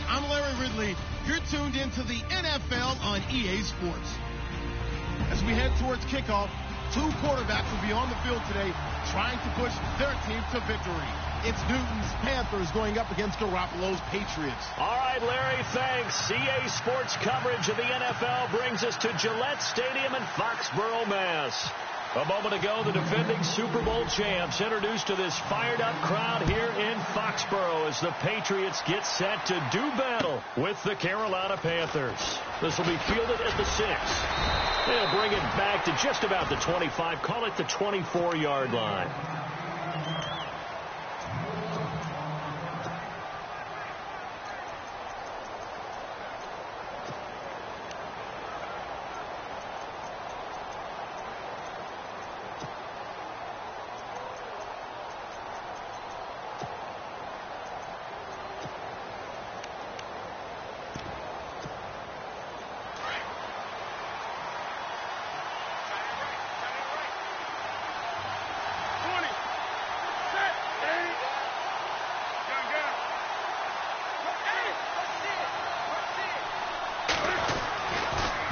I'm Larry Ridley. You're tuned into the NFL on EA Sports. As we head towards kickoff, two quarterbacks will be on the field today trying to push their team to victory. It's Newton's Panthers going up against Garoppolo's Patriots. All right, Larry, thanks. EA Sports coverage of the NFL brings us to Gillette Stadium in Foxborough, Mass. A moment ago, the defending Super Bowl champs introduced to this fired-up crowd here in Foxborough as the Patriots get set to do battle with the Carolina Panthers. This will be fielded at the 6. They'll bring it back to just about the 25, call it the 24-yard line.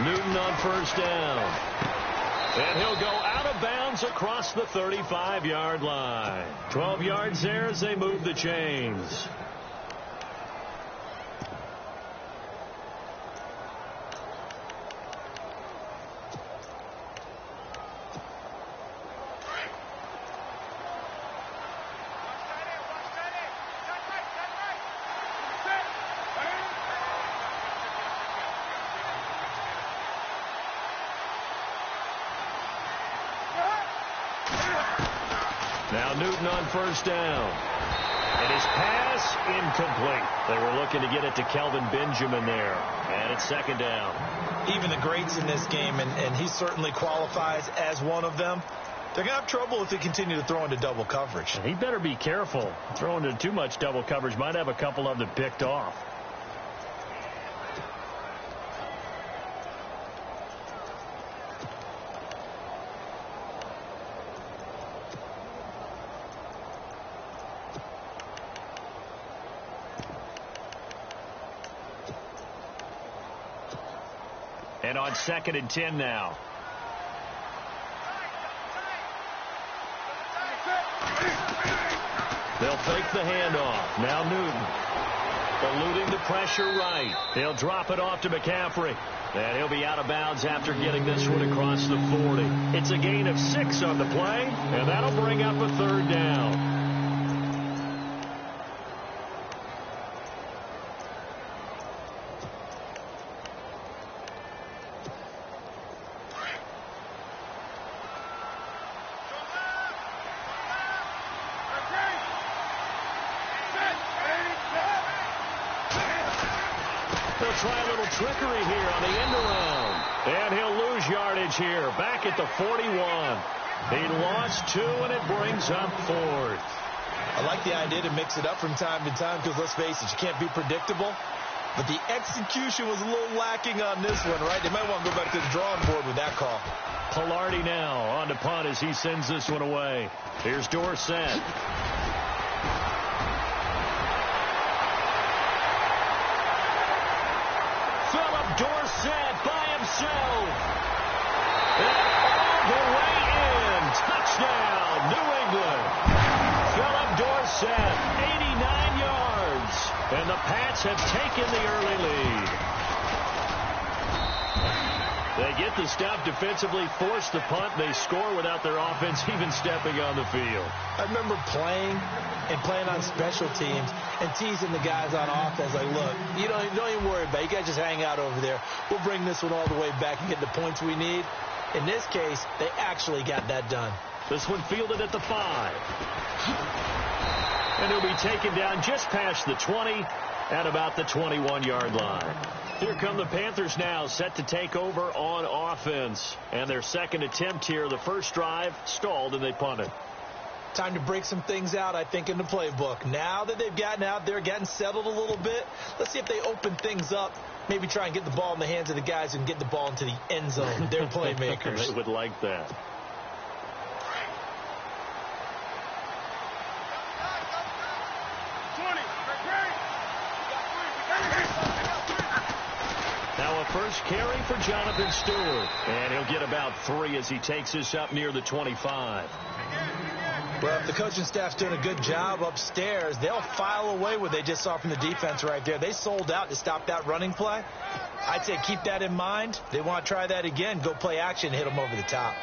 Newton on first down. And he'll go out of bounds across the 35-yard line. 12 yards there as they move the chains. Now Newton on first down. And his pass incomplete. They were looking to get it to Kelvin Benjamin there. And it's second down. Even the greats in this game, and he certainly qualifies as one of them, they're going to have trouble if they continue to throw into double coverage. And he better be careful. Throwing into too much double coverage might have a couple of them picked off. And on 2nd and 10 now. They'll fake the handoff. Now Newton. Eluding the pressure right. He'll drop it off to McCaffrey. And he'll be out of bounds after getting this one across the 40. It's a gain of 6 on the play, and that'll bring up a third down. They'll try a little trickery here on the end around. And he'll lose yardage here, back at the 41. He lost 2, and it brings up 4th. I like the idea to mix it up from time to time because, let's face it, you can't be predictable. But the execution was a little lacking on this one, right? They might want to go back to the drawing board with that call. Pilardi now on to punt as he sends this one away. Here's Dorsett. Dorsett by himself. And all the way in. Touchdown, New England. Philip Dorsett, 89 yards. And the Pats have taken the early lead. They get the stop defensively, force the punt. They score without their offense even stepping on the field. I remember playing on special teams and teasing the guys on offense like, look, you don't even worry about it. You guys just hang out over there. We'll bring this one all the way back and get the points we need. In this case, they actually got that done. This one fielded at the 5. And he'll be taken down just past the 20 at about the 21-yard line. Here come the Panthers now, set to take over on offense. And their second attempt here, the first drive, stalled and they punted. Time to break some things out, I think, in the playbook. Now that they've gotten out there, getting settled a little bit, let's see if they open things up. Maybe try and get the ball in the hands of the guys who can get the ball into the end zone. They're playmakers. They would like that. Now a first carry for Jonathan Stewart. And he'll get about 3 as he takes this up near the 25. Well, if the coaching staff's doing a good job upstairs, they'll file away what they just saw from the defense right there. They sold out to stop that running play. I'd say keep that in mind. They want to try that again. Go play action, hit them over the top.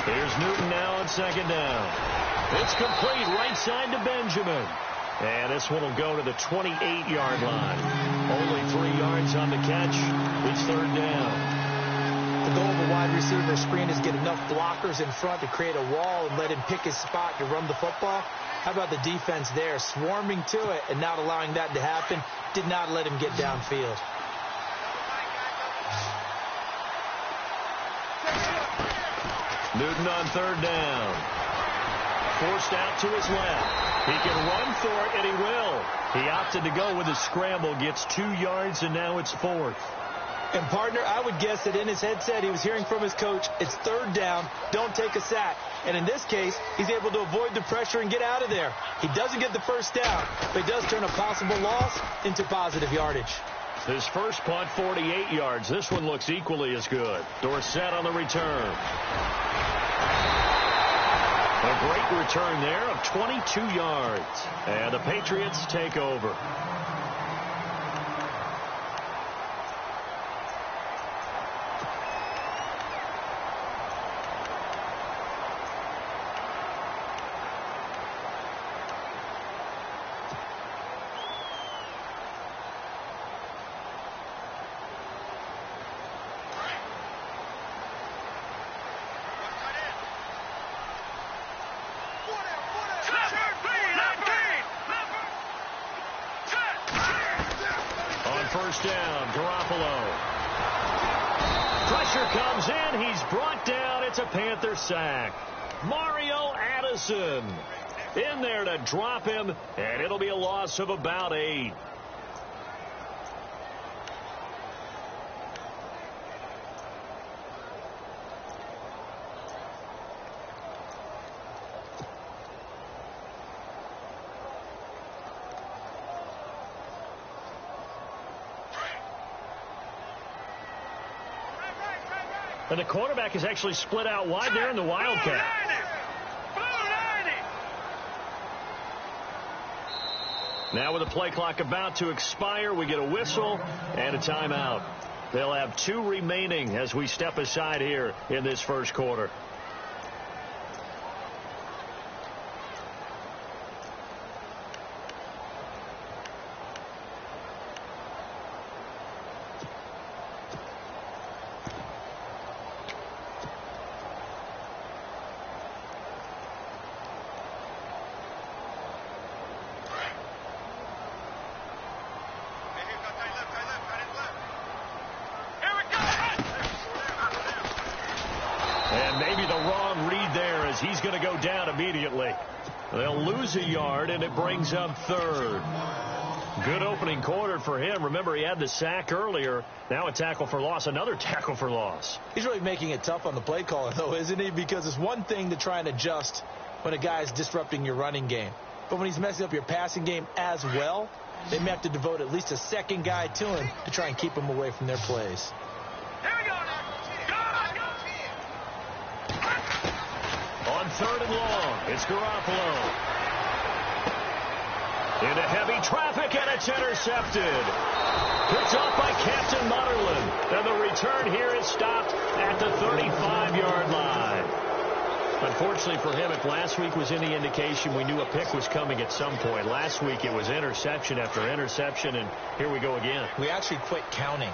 Here's Newton now on second down. It's complete right side to Benjamin. And this one will go to the 28-yard line. Only 3 yards on the catch. It's third down. The goal of a wide receiver screen is get enough blockers in front to create a wall and let him pick his spot to run the football. How about the defense there, swarming to it and not allowing that to happen? Did not let him get downfield. Newton on third down. Forced out to his left. He can run for it, and he will. He opted to go with a scramble, gets 2 yards, and now it's 4th. And, partner, I would guess that in his headset he was hearing from his coach, it's third down, don't take a sack. And in this case, he's able to avoid the pressure and get out of there. He doesn't get the first down, but he does turn a possible loss into positive yardage. His first punt, 48 yards. This one looks equally as good. Dorsett on the return. A great return there of 22 yards. And the Patriots take over. First down, Garoppolo. Pressure comes in. He's brought down. It's a Panther sack. Mario Addison in there to drop him, and it'll be a loss of about 8. And the quarterback is actually split out wide there in the Wildcat. Now with the play clock about to expire, we get a whistle and a timeout. They'll have 2 remaining as we step aside here in this first quarter. He's going to go down immediately. They'll lose a yard, and it brings up 3rd. Good opening quarter for him. Remember, he had the sack earlier. Now a tackle for loss, another tackle for loss. He's really making it tough on the play caller, though, isn't he? Because it's one thing to try and adjust when a guy's disrupting your running game. But when he's messing up your passing game as well, they may have to devote at least a second guy to him to try and keep him away from their plays. Here we go. On 3rd and long, it's Garoppolo. Into heavy traffic, and it's intercepted. Picked off by Captain Mutterland. And the return here is stopped at the 35-yard line. Unfortunately for him, if last week was any indication, we knew a pick was coming at some point. Last week it was interception after interception, and here we go again. We actually quit counting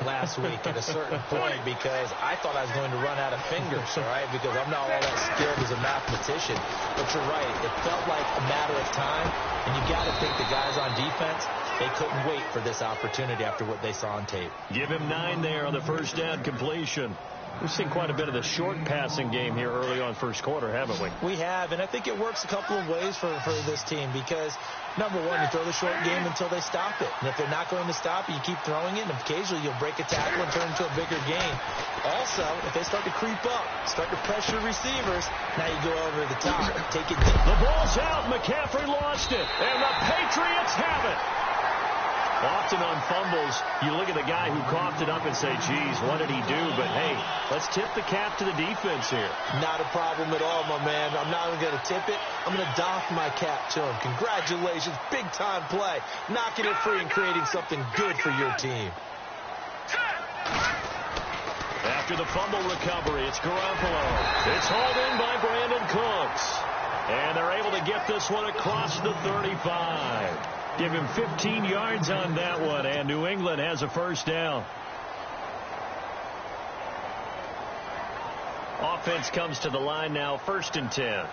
last week at a certain point because I thought I was going to run out of fingers, all right, because I'm not all that skilled as a mathematician. But you're right. It felt like a matter of time, and you got to think the guys on defense, they couldn't wait for this opportunity after what they saw on tape. Give him 9 there on the first down completion. We've seen quite a bit of the short passing game here early on first quarter, haven't we? We have, and I think it works a couple of ways for this team because, number one, you throw the short game until they stop it. And if they're not going to stop it, you keep throwing it, and occasionally you'll break a tackle and turn it into a bigger game. Also, if they start to creep up, start to pressure receivers, now you go over the top, take it deep. The ball's out. McCaffrey lost it, and the Patriots have it. Often on fumbles, you look at the guy who coughed it up and say, geez, what did he do? But, hey, let's tip the cap to the defense here. Not a problem at all, my man. I'm not even going to tip it. I'm going to doff my cap to him. Congratulations. Big-time play. Knocking it free and creating something good for your team. After the fumble recovery, it's Garoppolo. It's hauled in by Brandon Cooks. And they're able to get this one across the 35. Give him 15 yards on that one, and New England has a first down. Offense comes to the line now, 1st and 10.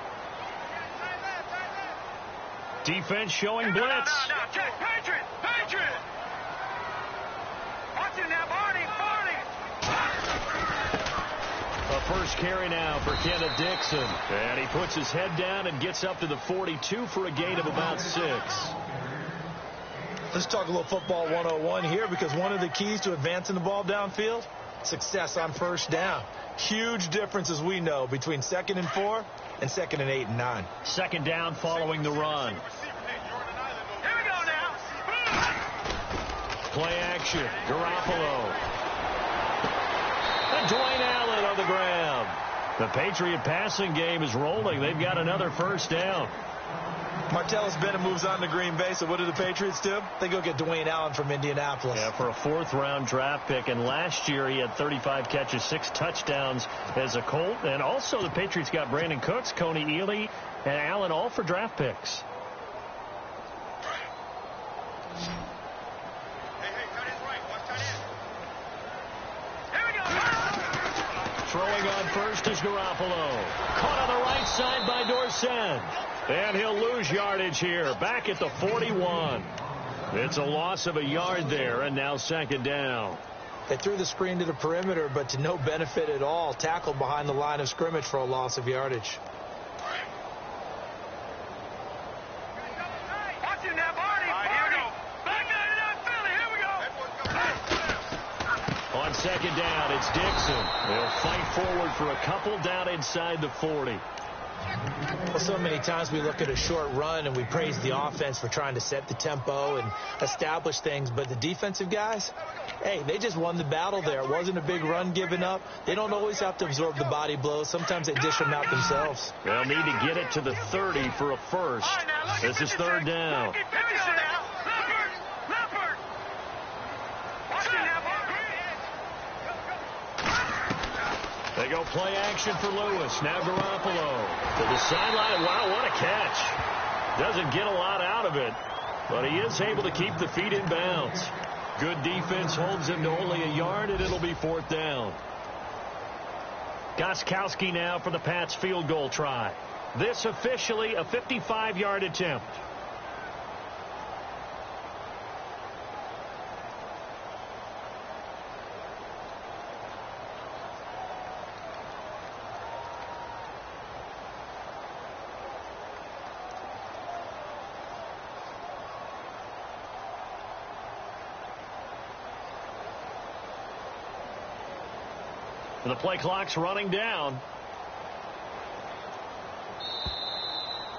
Defense showing blitz. Patriot! Watch it now, Barney! A first carry now for Kenneth Dixon. And he puts his head down and gets up to the 42 for a gain of about 6. Let's talk a little football 101 here because one of the keys to advancing the ball downfield, success on first down. Huge difference, as we know, between 2nd and 4 and 2nd and 8 and 9. Second down following the run. Here we go now. Play action. Garoppolo. And Dwayne Allen on the ground. The Patriot passing game is rolling. They've got another first down. Martellus Bennett moves on to Green Bay, so what do the Patriots do? They go get Dwayne Allen from Indianapolis. Yeah, for a 4th-round draft pick, and last year he had 35 catches, 6 touchdowns as a Colt, and also the Patriots got Brandon Cooks, Coney Ealy, and Allen all for draft picks. Throwing on first is Garoppolo. Caught on the right side by Dorsett. And he'll lose yardage here, back at the 41. It's a loss of a yard there, and now 2nd down. They threw the screen to the perimeter, but to no benefit at all. Tackled behind the line of scrimmage for a loss of yardage. Watch it now, Barney! Back it up, Philly! Here we go! On 2nd down, it's Dixon. They'll fight forward for a couple down inside the 40. Well, so many times we look at a short run and we praise the offense for trying to set the tempo and establish things, but the defensive guys, hey, they just won the battle there. It wasn't a big run given up. They don't always have to absorb the body blows. Sometimes they dish them out themselves. They'll need to get it to the 30 for a first. This is third down. They go play action for Lewis. Now Garoppolo to the sideline. Wow, what a catch. Doesn't get a lot out of it, but he is able to keep the feet in bounds. Good defense holds him to only a yard, and it'll be fourth down. Gostkowski now for the Pats field goal try. This officially a 55-yard attempt. The play clock's running down.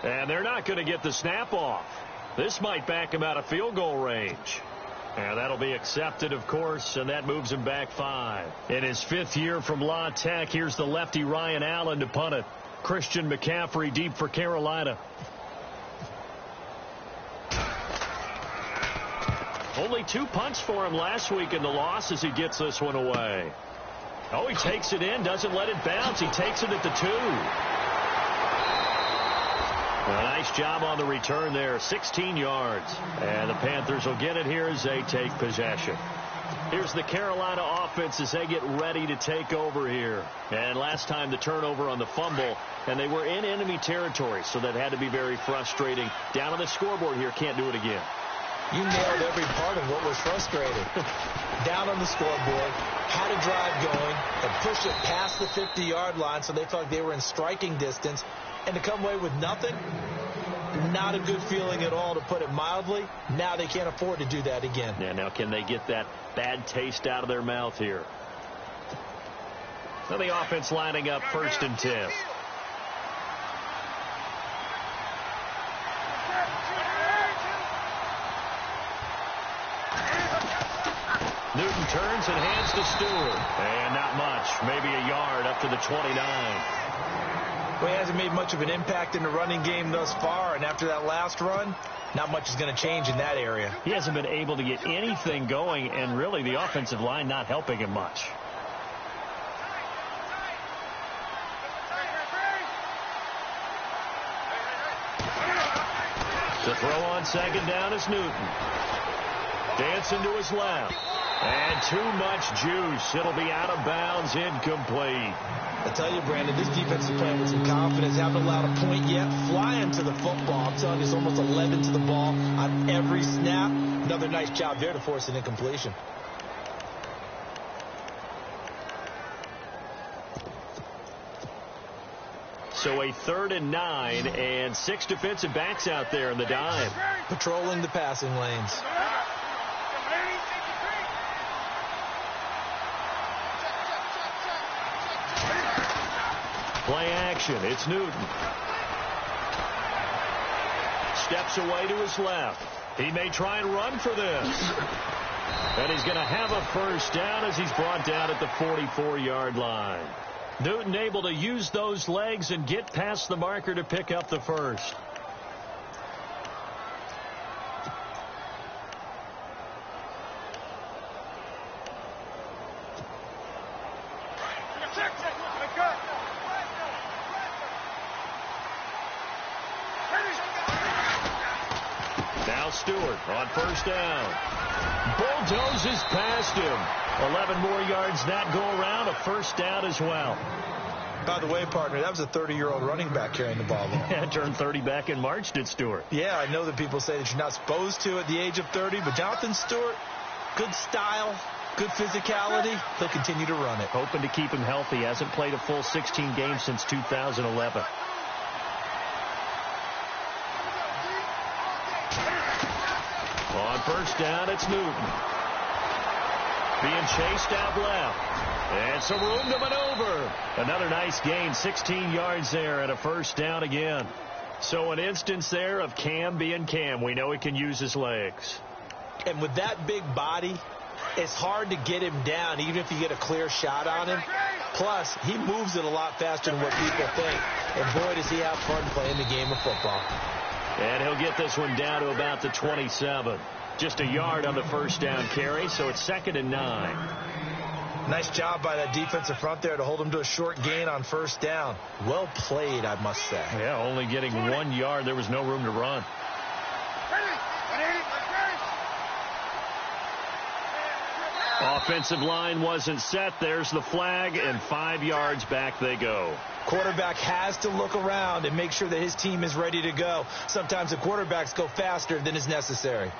And they're not going to get the snap off. This might back him out of field goal range. And that'll be accepted, of course, and that moves him back 5. In his 5th year from La Tech, here's the lefty Ryan Allen to punt it. Christian McCaffrey deep for Carolina. Only 2 punts for him last week in the loss as he gets this one away. Oh, he takes it in, doesn't let it bounce. He takes it at the 2. A nice job on the return there, 16 yards. And the Panthers will get it here as they take possession. Here's the Carolina offense as they get ready to take over here. And last time the turnover on the fumble, and they were in enemy territory, so that had to be very frustrating. Down on the scoreboard here, can't do it again. You nailed every part of what was frustrating. Down on the scoreboard, had a drive going, and push it past the 50-yard line so they felt like they were in striking distance, and to come away with nothing, not a good feeling at all, to put it mildly. Now they can't afford to do that again. Yeah, now can they get that bad taste out of their mouth here? So the offense lining up 1st and 10. Newton turns and hands to Stewart. And not much. Maybe a yard up to the 29. Well, he hasn't made much of an impact in the running game thus far. And after that last run, not much is going to change in that area. He hasn't been able to get anything going. And really the offensive line not helping him much. The throw on 2nd down is Newton. Dancing to his left. And too much juice. It'll be out of bounds, incomplete. I tell you, Brandon, this defense is playing with some confidence. Haven't allowed a point yet. Flying to the football. I'm telling you, it's almost 11 to the ball on every snap. Another nice job there to force an incompletion. So a 3rd and 9 and 6 defensive backs out there in the dime. Patrolling the passing lanes. Play action. It's Newton. Steps away to his left. He may try and run for this. And he's going to have a first down as he's brought down at the 44-yard line. Newton able to use those legs and get past the marker to pick up the first. Now Stewart on 1st down. Bulldozes past him. 11 more yards that go around. A first down as well. By the way, partner, that was a 30-year-old running back carrying the ball there. Yeah, turned 30 back in March, did Stewart. Yeah, I know that people say that you're not supposed to at the age of 30, but Jonathan Stewart, good style, good physicality. He'll continue to run it. Hoping to keep him healthy. Hasn't played a full 16 games since 2011. On 1st down, it's Newton. Being chased out left. And some room to maneuver. Another nice gain, 16 yards there and a first down again. So an instance there of Cam being Cam. We know he can use his legs. And with that big body, it's hard to get him down, even if you get a clear shot on him. Plus, he moves it a lot faster than what people think. And boy, does he have fun playing the game of football. And he'll get this one down to about the 27. Just a yard on the first down carry, so it's 2nd and 9. Nice job by that defensive front there to hold him to a short gain on first down. Well played, I must say. Yeah, only getting 1 yard. There was no room to run. Offensive line wasn't set. There's the flag, and 5 yards back they go. Quarterback has to look around and make sure that his team is ready to go. Sometimes the quarterbacks go faster than is necessary.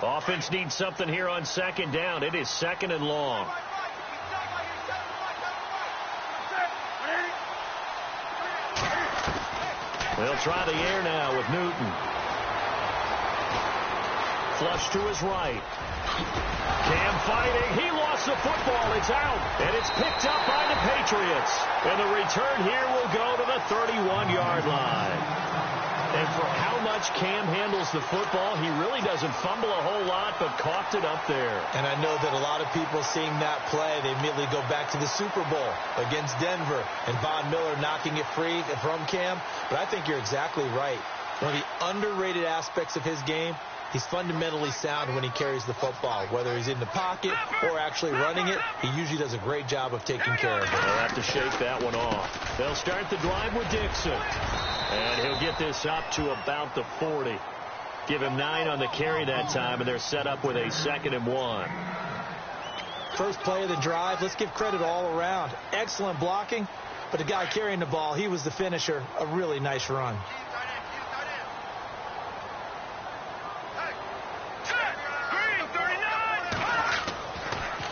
Offense needs something here on 2nd down. It is 2nd and long. They'll try the air now with Newton. Flush to his right. Cam fighting. He lost the football. It's out. And it's picked up by the Patriots. And the return here will go to the 31-yard line. And for how much Cam handles the football, he really doesn't fumble a whole lot, but coughed it up there. And I know that a lot of people seeing that play, they immediately go back to the Super Bowl against Denver and Von Miller knocking it free from Cam. But I think you're exactly right. One of the underrated aspects of his game, he's fundamentally sound when he carries the football. Whether he's in the pocket or actually running it, he usually does a great job of taking care of it. They'll have to shake that one off. They'll start the drive with Dixon. And he'll get this up to about the 40. Give him 9 on the carry that time, and they're set up with a 2nd and 1. First play of the drive, let's give credit all around. Excellent blocking, but the guy carrying the ball, he was the finisher. A really nice run.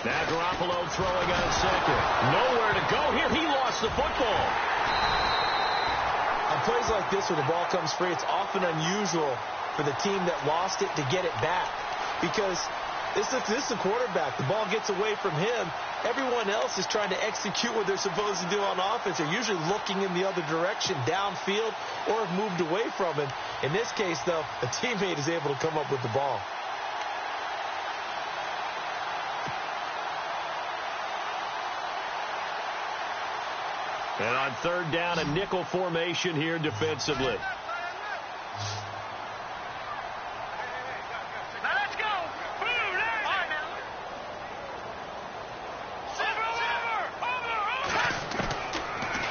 Now Garoppolo throwing on 2nd. Nowhere to go here. He lost the football. On plays like this where the ball comes free, it's often unusual for the team that lost it to get it back. Because this is the quarterback. The ball gets away from him. Everyone else is trying to execute what they're supposed to do on offense. They're usually looking in the other direction, downfield, or have moved away from him. In this case, though, a teammate is able to come up with the ball. And on 3rd down, a nickel formation here defensively. Now let's go. Boom, over.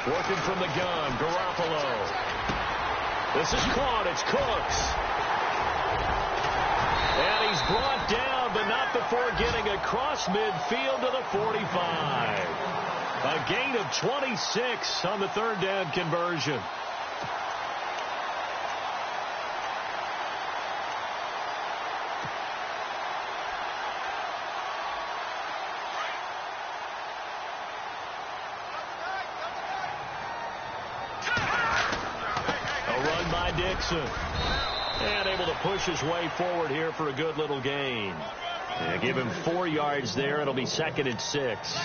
Working from the gun, Garoppolo. This is caught. It's Cooks. And he's brought down, but not before getting across midfield to the 45. A gain of 26 on the 3rd down conversion. A run by Dixon. And able to push his way forward here for a good little gain. And give him 4 yards there. It'll be 2nd and 6.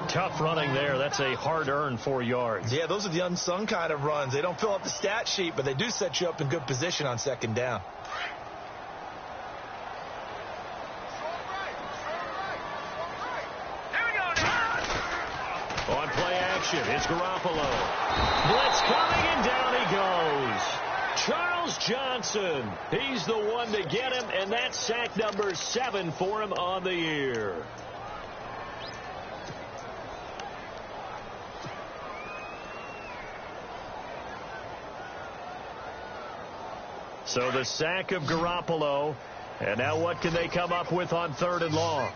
Tough running there. That's a hard-earned 4 yards. Yeah, those are the unsung kind of runs. They don't fill up the stat sheet, but they do set you up in good position on 2nd down. Here we go now. On play action, it's Garoppolo. Blitz coming, and down he goes. Charles Johnson. He's the one to get him, and that's sack number 7 for him on the year. So the sack of Garoppolo. And now what can they come up with on 3rd and long?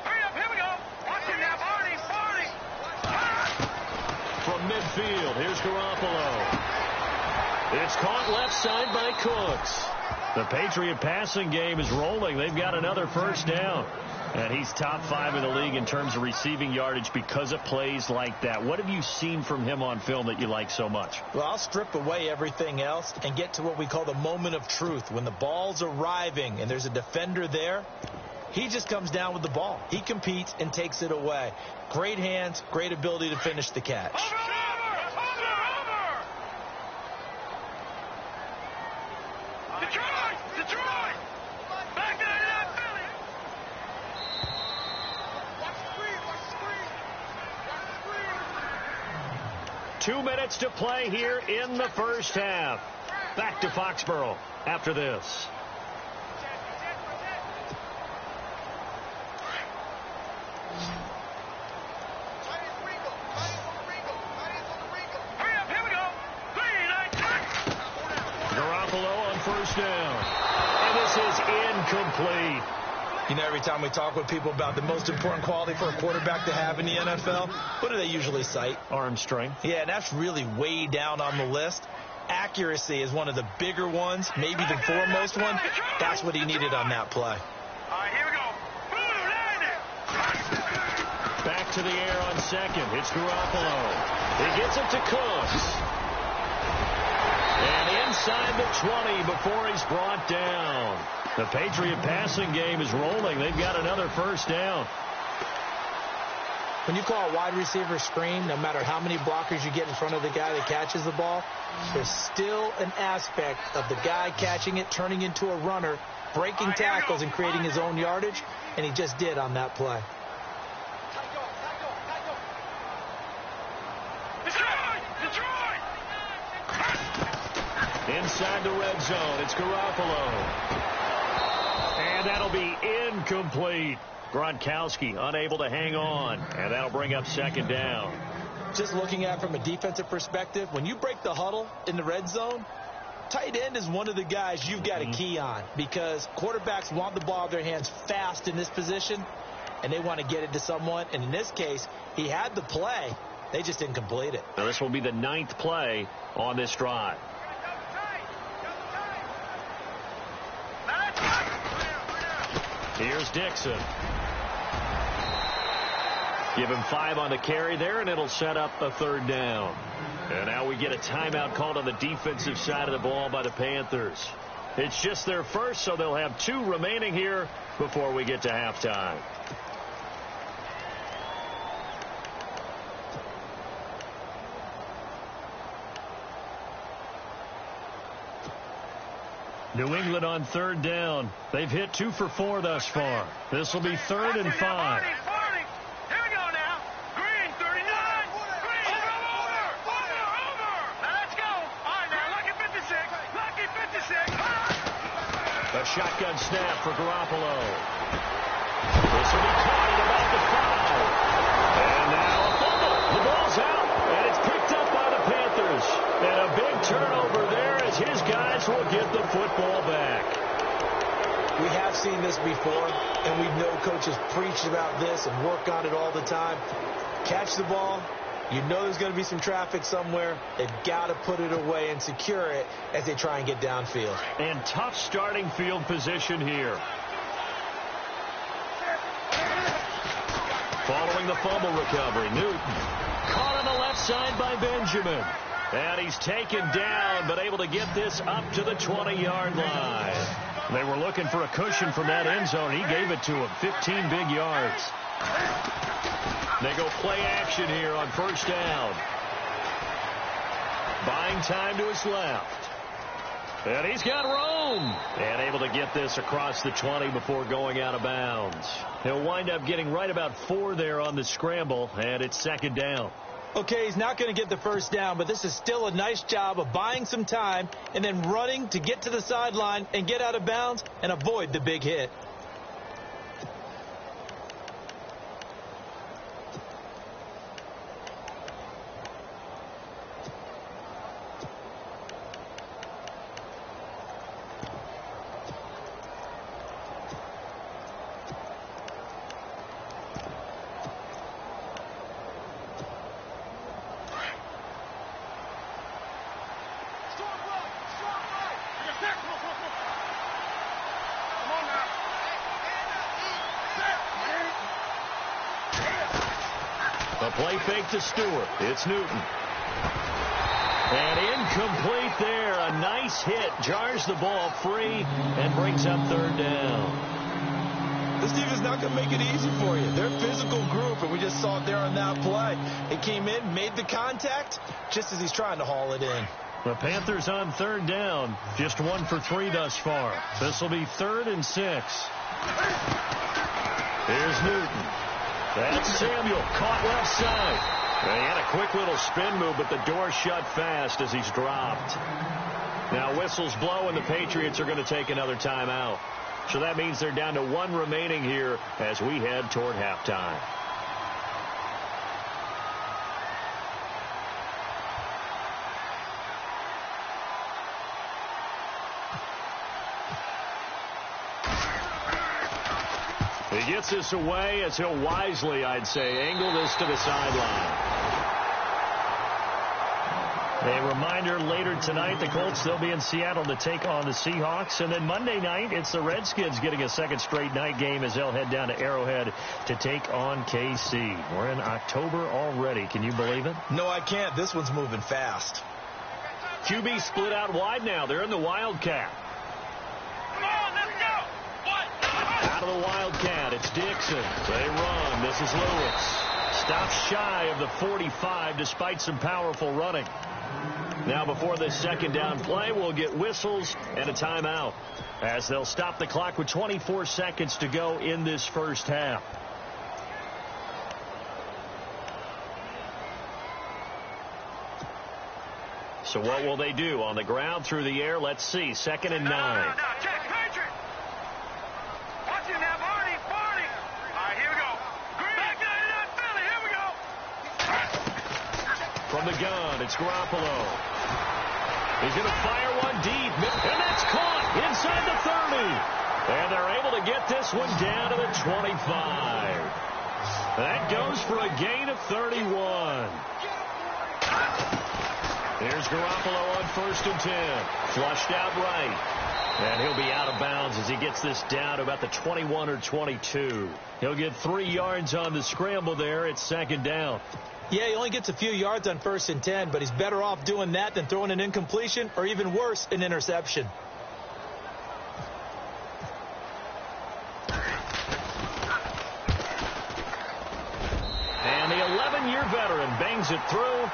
Hurry up, here we go. Watch him now, Barney. From midfield, here's Garoppolo. It's caught left side by Cooks. The Patriot passing game is rolling. They've got another first down. And he's top 5 in the league in terms of receiving yardage because of plays like that. What have you seen from him on film that you like so much? Well, I'll strip away everything else and get to what we call the moment of truth. When the ball's arriving and there's a defender there, he just comes down with the ball. He competes and takes it away. Great hands, great ability to finish the catch. Over! Detroit! Back to the net, Philly! Watch the screen! 2 minutes to play here in the first half. Back to Foxborough after this. First down. And this is incomplete. You know, every time we talk with people about the most important quality for a quarterback to have in the NFL, what do they usually cite? Arm strength. Yeah, and that's really way down on the list. Accuracy is one of the bigger ones, maybe the foremost one. That's what he needed on that play. All right, here we go. Back to the air on second. It's Garoppolo. He gets it to Cooks. And inside the 20 before he's brought down. The Patriot passing game is rolling. They've got another first down. When you call a wide receiver screen, no matter how many blockers you get in front of the guy that catches the ball, there's still an aspect of the guy catching it, turning into a runner, breaking tackles and creating his own yardage, and he just did on that play. Inside the red zone, it's Garoppolo. And that'll be incomplete. Gronkowski unable to hang on, and that'll bring up second down. Just looking at it from a defensive perspective, when you break the huddle in the red zone, tight end is one of the guys you've got to key on because quarterbacks want the ball in their hands fast in this position, and they want to get it to someone. And in this case, he had the play. They just didn't complete it. Now, this will be the 9th play on this drive. Here's Dixon. Give him 5 on the carry there, and it'll set up a third down. And now we get a timeout called on the defensive side of the ball by the Panthers. It's just their first, so they'll have 2 remaining here before we get to halftime. New England on third down. They've hit 2 for 4 thus far. This will be 3rd and 5. Here we go now. Green, 39. Green, over. Now let's go. All right, now, lucky 56. Lucky 56. A shotgun snap for Garoppolo. This will be caught at about the 5. And now a fumble. The ball's out, and it's picked up by the Panthers. And a big turnover there as his guys will get the football back. We have seen this before, and we know coaches preach about this and work on it all the time. Catch the ball. You know there's going to be some traffic somewhere. They've got to put it away and secure it as they try and get downfield. And tough starting field position here. Following the fumble recovery, Newton caught on the left side by Benjamin. And he's taken down, but able to get this up to the 20-yard line. They were looking for a cushion from that end zone. He gave it to him, 15 big yards. They go play action here on first down. Buying time to his left. And he's got room. And able to get this across the 20 before going out of bounds. He'll wind up getting right about 4 there on the scramble, and it's second down. Okay, he's not going to get the first down, but this is still a nice job of buying some time and then running to get to the sideline and get out of bounds and avoid the big hit. A play fake to Stewart. It's Newton. And incomplete there. A nice hit. Jars the ball free and brings up third down. This defense is not going to make it easy for you. They're a physical group, and we just saw it there on that play. It came in, made the contact, just as he's trying to haul it in. The Panthers on third down. Just 1 for 3 thus far. This will be 3rd and 6. Here's Newton. That's Samuel. Caught left side. He had a quick little spin move, but the door shut fast as he's dropped. Now whistles blow, and the Patriots are going to take another timeout. So that means they're down to 1 remaining here as we head toward halftime. He gets this away as he'll wisely, I'd say, angle this to the sideline. A reminder, later tonight, the Colts, they'll be in Seattle to take on the Seahawks. And then Monday night, it's the Redskins getting a second straight night game as they'll head down to Arrowhead to take on KC. We're in October already. Can you believe it? No, I can't. This one's moving fast. QB split out wide now. They're in the Wildcat. Come on, let's go. Out of the Wildcat, it's Dixon. They run. This is Lewis. Stops shy of the 45 despite some powerful running. Now before this second down play, we'll get whistles and a timeout as they'll stop the clock with 24 seconds to go in this first half. So what will they do? On the ground, through the air, let's see. 2nd and 9. No, check, Patriot. Watch it now, Barney. All right, here we go. Green. Back 99, Philly, here we go. From the gun, it's Garoppolo. He's going to fire one deep, and that's caught inside the 30. And they're able to get this one down to the 25. That goes for a gain of 31. Here's Garoppolo on 1st and 10. Flushed out right. And he'll be out of bounds as he gets this down to about the 21 or 22. He'll get 3 yards on the scramble there. It's 2nd down. Yeah, he only gets a few yards on 1st and 10, but he's better off doing that than throwing an incompletion or even worse, an interception. And the 11-year veteran bangs it through.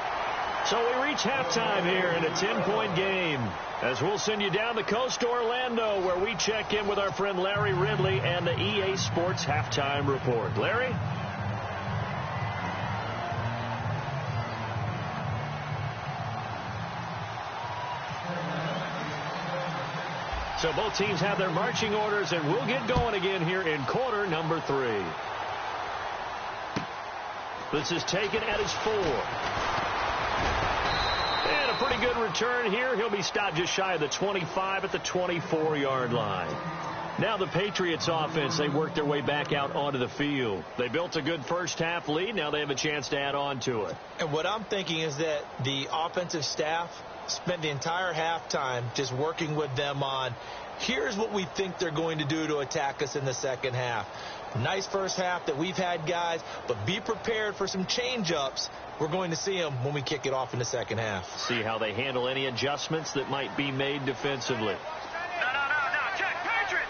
So we reach halftime here in a 10-point game as we'll send you down the coast to Orlando where we check in with our friend Larry Ridley and the EA Sports Halftime Report. Larry? So both teams have their marching orders, and we'll get going again here in quarter number 3. This is taken at his 4. And a pretty good return here. He'll be stopped just shy of the 25 at the 24-yard line. Now the Patriots offense, they worked their way back out onto the field. They built a good first half lead. Now they have a chance to add on to it. And what I'm thinking is that the offensive staff spent the entire halftime just working with them on, here's what we think they're going to do to attack us in the second half. Nice first half that we've had, guys, but be prepared for some change-ups. We're going to see them when we kick it off in the second half. See how they handle any adjustments that might be made defensively. No. Check, Patriot.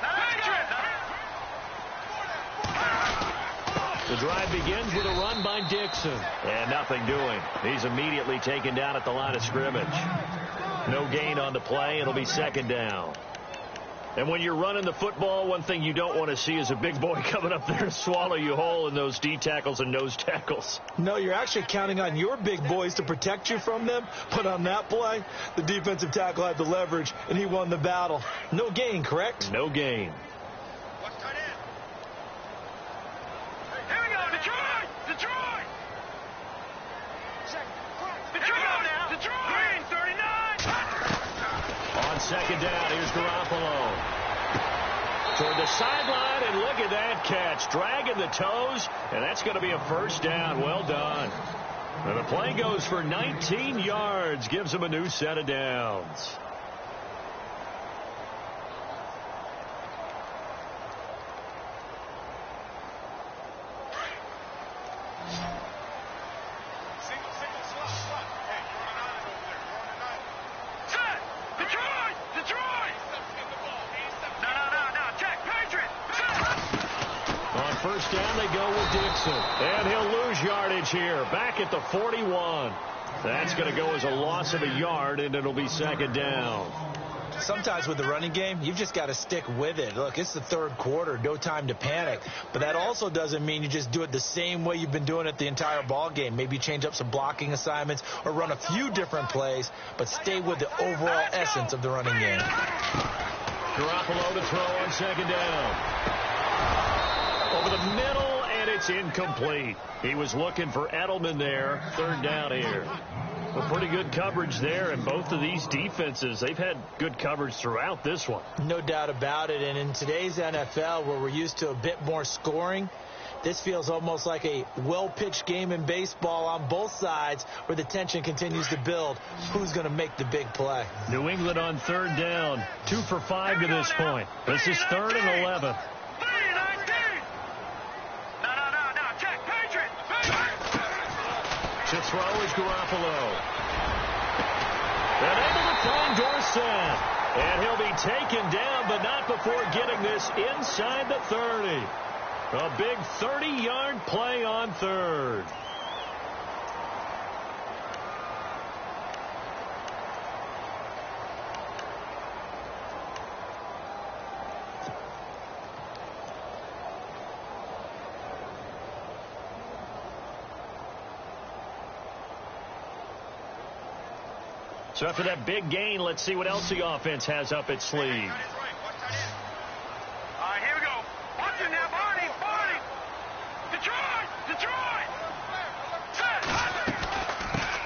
The drive begins with a run by Dixon. And nothing doing. He's immediately taken down at the line of scrimmage. No gain on the play. It'll be 2nd down. And when you're running the football, one thing you don't want to see is a big boy coming up there and swallow you whole in those D tackles and nose tackles. No, you're actually counting on your big boys to protect you from them. But on that play, the defensive tackle had the leverage, and he won the battle. No gain, correct? No gain. Here we go, Detroit! Green, 39! On 2nd down, here's Garoppolo. Toward the sideline, and look at that catch. Dragging the toes, and that's going to be a 1st down. Well done. And the play goes for 19 yards. Gives him a new set of downs. first down, they go with Dixon. And he'll lose yardage here, back at the 41. That's going to go as a loss of a yard, and it'll be second down. Sometimes with the running game, you've just got to stick with it. Look, it's the third quarter, no time to panic. But that also doesn't mean you just do it the same way you've been doing it the entire ball game. Maybe change up some blocking assignments or run a few different plays, but stay with the overall essence of the running game. Garoppolo to throw on second down. Over the middle, and it's incomplete. He was looking for Edelman there. Third down here. Well, pretty good coverage there, and both of these defenses, they've had good coverage throughout this one. No doubt about it, and in today's NFL, where we're used to a bit more scoring, this feels almost like a well-pitched game in baseball on both sides where the tension continues to build. Who's going to make the big play? New England on third down, 2 for 5 to this point. This is 3rd and 11. To throw is Garoppolo. And able to find Dorsett. And he'll be taken down, but not before getting this inside the 30. A big 30-yard play on third. So after that big gain, let's see what else the offense has up its sleeve. All right, here we go. Watch it now, Barney. Detroit.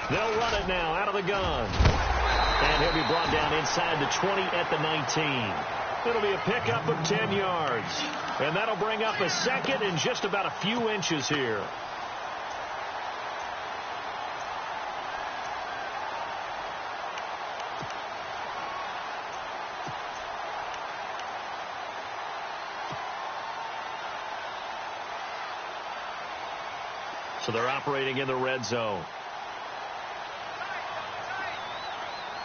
They'll run it now out of the gun. And he'll be brought down inside the 20 at the 19. It'll be a pickup of 10 yards. And that'll bring up a second and just about a few inches here. So they're operating in the red zone.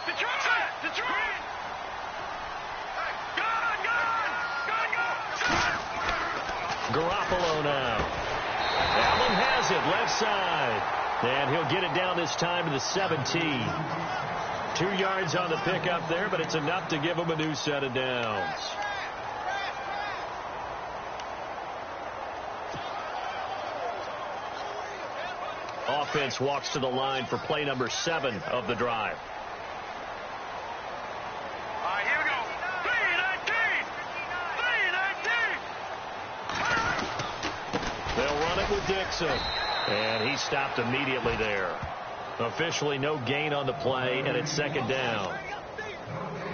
Detroit! Garoppolo now. Allen has it left side. And he'll get it down this time to the 17. 2 yards on the pickup there, but it's enough to give him a new set of downs. Offense walks to the line for play number 7 of the drive. All right, here we go. 3-19. They'll run it with Dixon. And he stopped immediately there. Officially no gain on the play, and it's second down.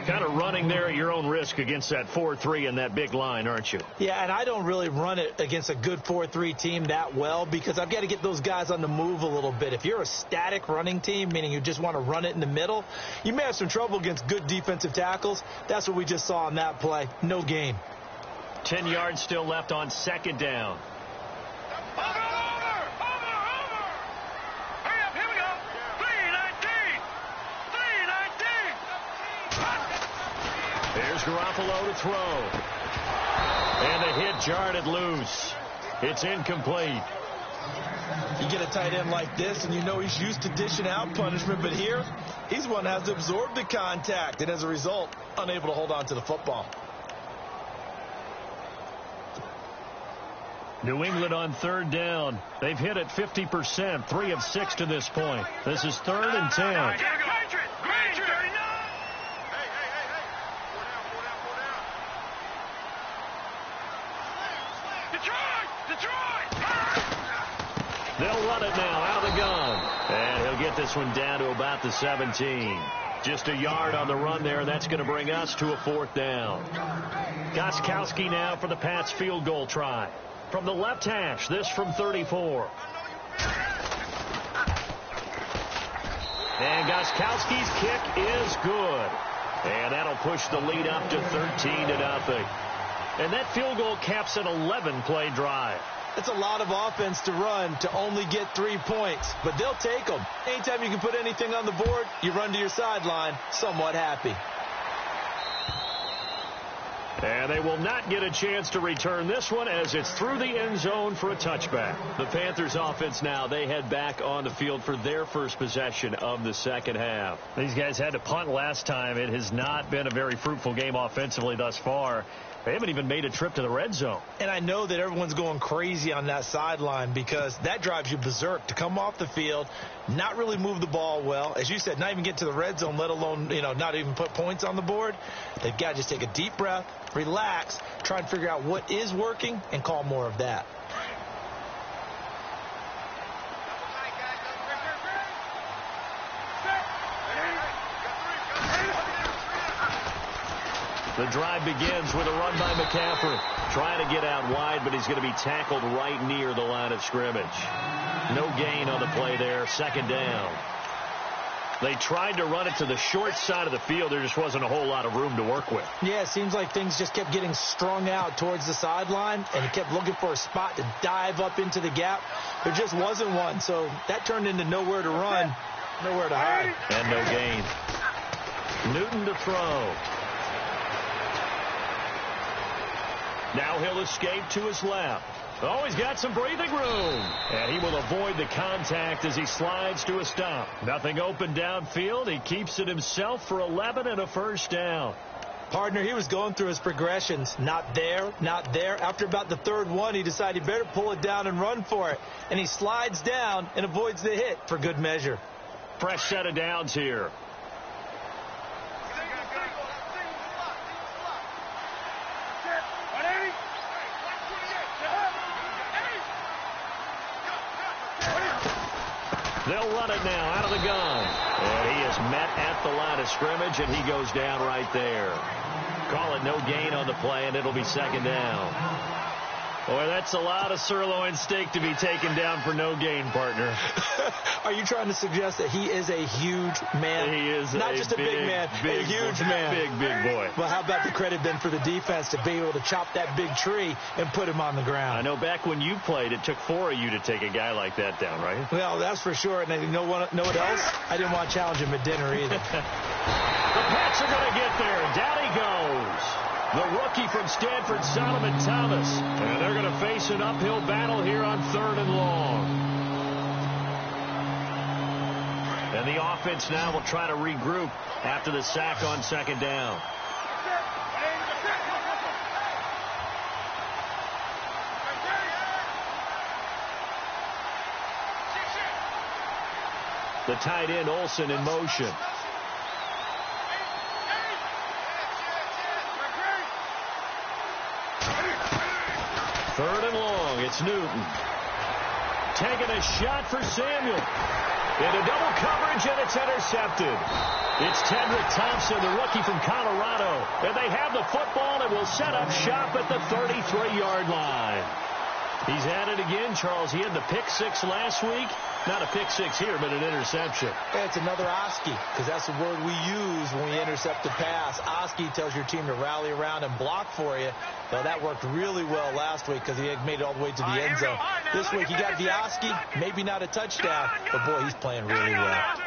Kind of running there at your own risk against that 4-3 and that big line, aren't you? Yeah, and I don't really run it against a good 4-3 team that well because I've got to get those guys on the move a little bit. If you're a static running team, meaning you just want to run it in the middle, you may have some trouble against good defensive tackles. That's what we just saw on that play. No gain. 10 yards still left on second down. There's Garoppolo to throw. And the hit jarred it loose. It's incomplete. You get a tight end like this, and you know he's used to dishing out punishment, but here, he's one that has to absorb the contact, and as a result, unable to hold on to the football. New England on third down. They've hit it 50%, 3 of 6 to this point. This is 3rd and 10. They'll run it now out of the gun. And he'll get this one down to about the 17. Just a yard on the run there, and that's going to bring us to a 4th down. Gostkowski now for the Pats field goal try. From the left hash, this from 34. And Gostkowski's kick is good. And that'll push the lead up to 13-0. And that field goal caps an 11-play drive. It's a lot of offense to run to only get 3 points, but they'll take them. Anytime you can put anything on the board, you run to your sideline somewhat happy. And they will not get a chance to return this one as it's through the end zone for a touchback. The Panthers offense now, they head back on the field for their first possession of the second half. These guys had to punt last time. It has not been a very fruitful game offensively thus far. They haven't even made a trip to the red zone. And I know that everyone's going crazy on that sideline because that drives you berserk to come off the field, not really move the ball well. As you said, not even get to the red zone, let alone, not even put points on the board. They've got to just take a deep breath, relax, try and figure out what is working, and call more of that. The drive begins with a run by McCaffrey. Trying to get out wide, but he's going to be tackled right near the line of scrimmage. No gain on the play there. Second down. They tried to run it to the short side of the field. There just wasn't a whole lot of room to work with. Yeah, it seems like things just kept getting strung out towards the sideline, and he kept looking for a spot to dive up into the gap. There just wasn't one, so that turned into nowhere to run, nowhere to hide. And no gain. Newton to throw. Now he'll escape to his left. Oh, he's got some breathing room. And he will avoid the contact as he slides to a stop. Nothing open downfield. He keeps it himself for 11 and a first down. Partner, he was going through his progressions. Not there, not there. After about the third one, he decided he better pull it down and run for it. And he slides down and avoids the hit for good measure. Fresh set of downs here. They'll run it now out of the gun. And he is met at the line of scrimmage, and he goes down right there. Call it no gain on the play, and it'll be second down. Boy, that's a lot of sirloin steak to be taken down for no gain, partner. Are you trying to suggest that he is a huge man? He is not just a big man, a huge man. Big boy. Well, how about the credit then for the defense to be able to chop that big tree and put him on the ground? I know back when you played, it took 4 of you to take a guy like that down, right? Well, that's for sure. And you know what else? I didn't want to challenge him at dinner either. The Pats are going to get there. Down he goes. The rookie from Stanford, Solomon Thomas. And they're going to face an uphill battle here on 3rd and long. And the offense now will try to regroup after the sack on second down. The tight end, Olsen, in motion. Third and long, it's Newton. Taking a shot for Samuel. Into double coverage, and it's intercepted. It's Tedrick Thompson, the rookie from Colorado. And they have the football and will set up shop at the 33-yard line. He's at it again, Charles. He had the pick six last week. Not a pick six here, but an interception. Yeah, it's another Oski, because that's the word we use when we intercept a pass. Oski tells your team to rally around and block for you. Well, that worked really well last week because he had made it all the way to the end zone. This week he got the Oski, maybe not a touchdown, but boy, he's playing really well.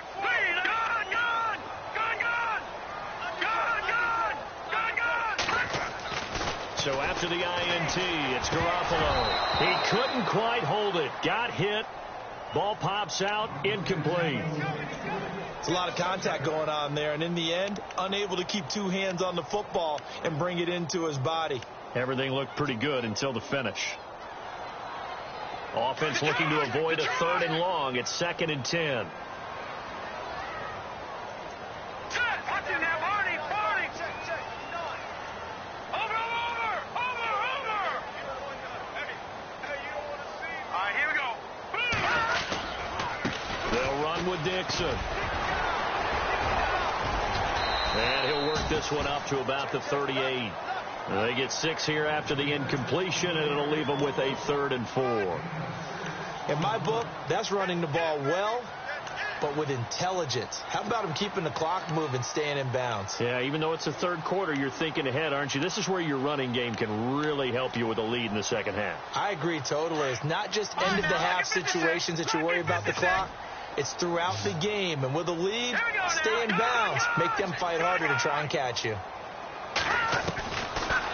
So after the INT, it's Garoppolo. He couldn't quite hold it. Got hit. Ball pops out, incomplete. It's a lot of contact going on there, and in the end, unable to keep two hands on the football and bring it into his body. Everything looked pretty good until the finish. Offense looking to avoid a 3rd and long. It's 2nd and 10. With Dixon. And he'll work this one up to about the 38. They get 6 here after the incompletion, and it'll leave them with a 3rd and 4. In my book, that's running the ball well, but with intelligence. How about him keeping the clock moving, staying in bounds? Yeah, even though it's the 3rd quarter, you're thinking ahead, aren't you? This is where your running game can really help you with a lead in the second half. I agree totally. It's not just end-of-the-half situations that you worry about the clock. It's throughout the game, and with a lead, stay in bounds. Make them fight harder to try and catch you.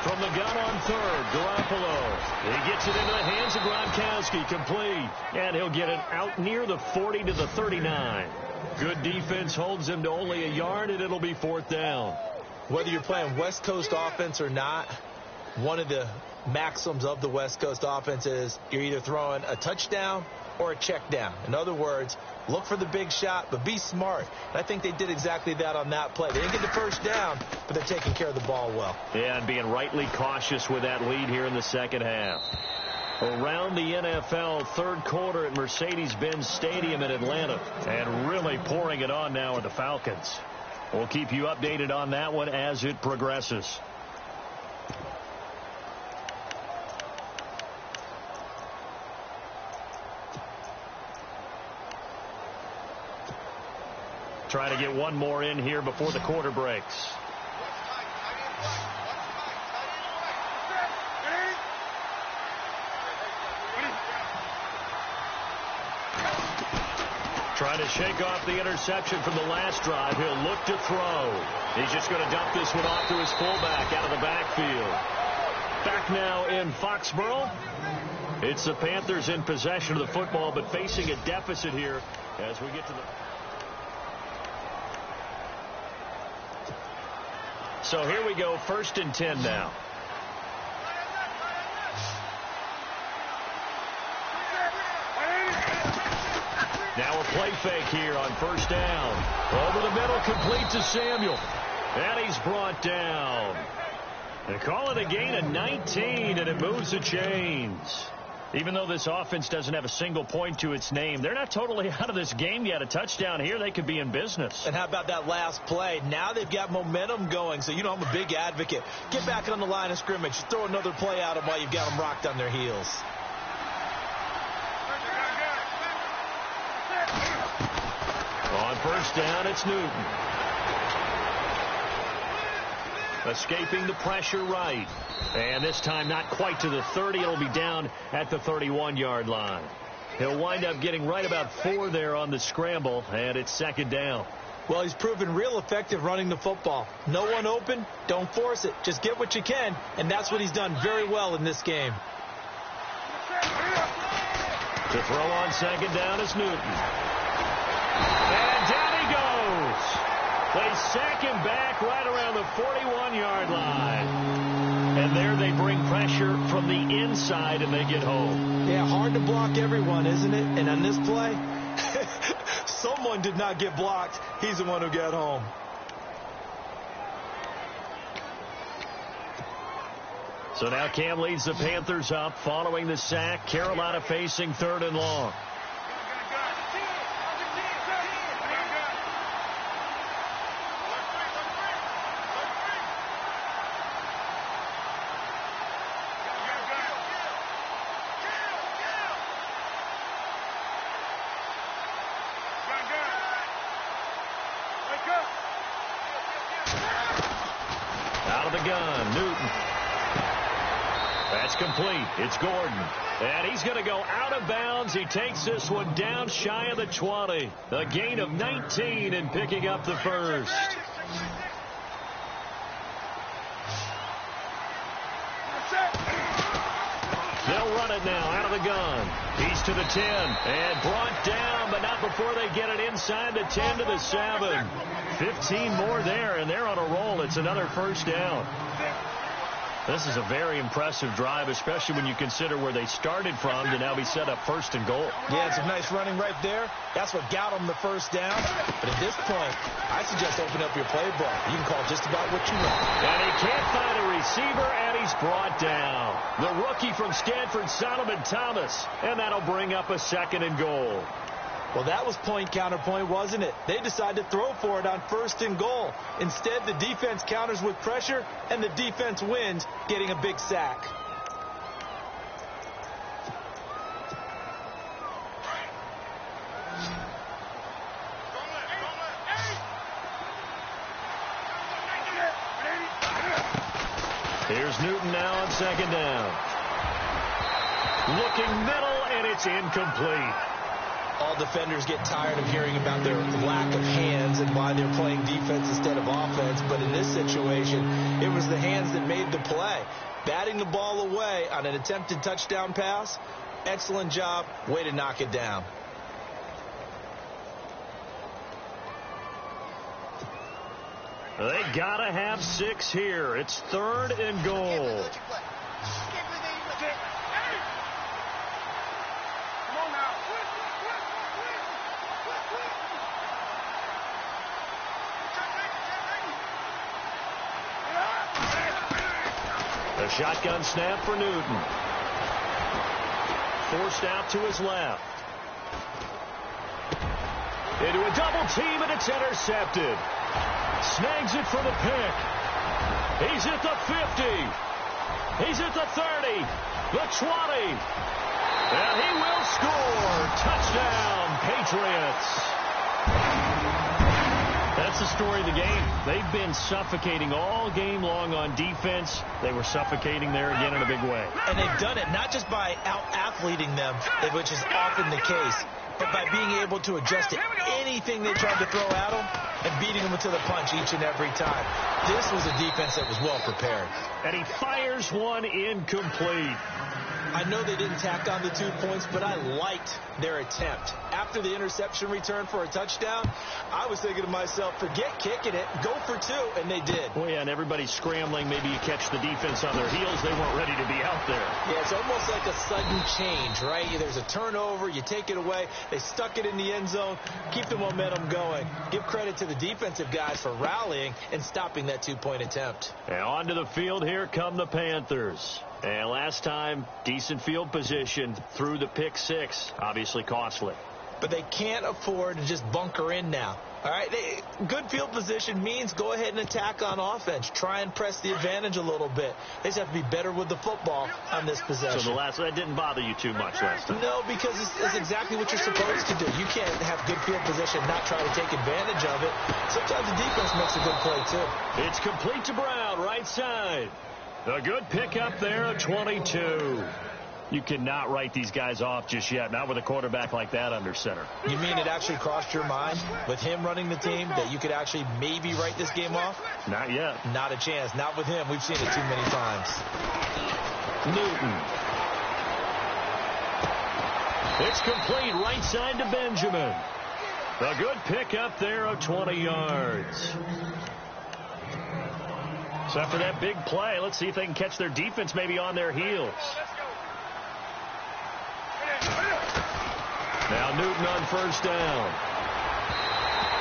From the gun on third, Garoppolo. He gets it into the hands of Gronkowski, complete. And he'll get it out near the 40 to the 39. Good defense holds him to only a yard, and it'll be 4th down. Whether you're playing West Coast offense or not, one of the maxims of the West Coast offense is you're either throwing a touchdown or a check down. In other words, look for the big shot, but be smart. And I think they did exactly that on that play. They didn't get the first down, but they're taking care of the ball well. Yeah, and being rightly cautious with that lead here in the second half. Around the NFL, third quarter at Mercedes-Benz Stadium in Atlanta. And really pouring it on now with the Falcons. We'll keep you updated on that one as it progresses. Try to get one more in here before the quarter breaks. Trying to shake off the interception from the last drive. He'll look to throw. He's just going to dump this one off to his fullback out of the backfield. Back now in Foxborough. It's the Panthers in possession of the football, but facing a deficit here as we get to the... So here we go, 1st and 10 now. Now a play fake here on 1st down. Over the middle, complete to Samuel. And he's brought down. They call it a gain of 19, and it moves the chains. Even though this offense doesn't have a single point to its name, they're not totally out of this game yet. A touchdown here, they could be in business. And how about that last play? Now they've got momentum going, so you know I'm a big advocate. Get back on the line of scrimmage. Throw another play at them while you've got them rocked on their heels. On 1st down, it's Newton. Escaping the pressure right. And this time not quite to the 30. It'll be down at the 31-yard line. He'll wind up getting right about 4 there on the scramble, and it's 2nd down. Well, he's proven real effective running the football. No one open, don't force it. Just get what you can, and that's what he's done very well in this game. To throw on 2nd down is Newton. And down he goes. They sack him back right around the 41-yard line. And there they bring pressure from the inside, and they get home. Yeah, hard to block everyone, isn't it? And on this play, someone did not get blocked. He's the one who got home. So now Cam leads the Panthers up following the sack. Carolina facing 3rd and long. Out of the gun, Newton. That's complete. It's Gordon. And he's going to go out of bounds. He takes this one down shy of the 20. A gain of 19 and picking up the first. They'll run it now out of the gun. He's to the 10 and brought down, but not before they get it inside the 10 to the 7. 15 more there, and they're on a roll. It's another 1st down. This is a very impressive drive, especially when you consider where they started from to now be set up 1st and goal. Yeah, some nice running right there. That's what got them the 1st down. But at this point, I suggest open up your playbook. You can call just about what you want. And he can't find a receiver, and he's brought down. The rookie from Stanford, Solomon Thomas. And that'll bring up a 2nd and goal. Well, that was point counterpoint, wasn't it? They decided to throw for it on 1st and goal. Instead, the defense counters with pressure, and the defense wins, getting a big sack. Here's Newton now on 2nd down. Looking middle, and it's incomplete. All defenders get tired of hearing about their lack of hands and why they're playing defense instead of offense. But in this situation, it was the hands that made the play. Batting the ball away on an attempted touchdown pass, excellent job. Way to knock it down. They gotta have 6 here. It's 3rd and goal. A shotgun snap for Newton. Forced out to his left. Into a double team, and it's intercepted. Snags it for the pick. He's at the 50. He's at the 30. The 20. And he will score. Touchdown, Patriots. That's the story of the game. They've been suffocating all game long on defense. They were suffocating there again in a big way. And they've done it not just by out-athleting them, which is often the case, but by being able to adjust to anything they tried to throw at them and beating them to the punch each and every time. This was a defense that was well prepared. And he fires one incomplete. I know they didn't tack on the 2 points, but I liked their attempt. After the interception return for a touchdown, I was thinking to myself, forget kicking it, go for 2, and they did. Oh, yeah, and everybody's scrambling. Maybe you catch the defense on their heels. They weren't ready to be out there. Yeah, it's almost like a sudden change, right? There's a turnover, you take it away, they stuck it in the end zone, keep the momentum going. Give credit to the defensive guys for rallying and stopping that 2-point attempt. And onto the field, here come the Panthers. And last time, decent field position through the pick 6. Obviously costly. But they can't afford to just bunker in now. All right, good field position means go ahead and attack on offense. Try and press the advantage a little bit. They just have to be better with the football on this possession. So that didn't bother you too much last time? No, because it's exactly what you're supposed to do. You can't have good field position and not try to take advantage of it. Sometimes the defense makes a good play, too. It's complete to Brown, right side. A good pickup there at 22. You cannot write these guys off just yet, not with a quarterback like that under center. You mean it actually crossed your mind with him running the team that you could actually maybe write this game off? Not yet. Not a chance. Not with him. We've seen it too many times. Newton. It's complete right side to Benjamin. A good pickup there of 20 yards. So after that big play, let's see if they can catch their defense maybe on their heels. Now Newton on first down.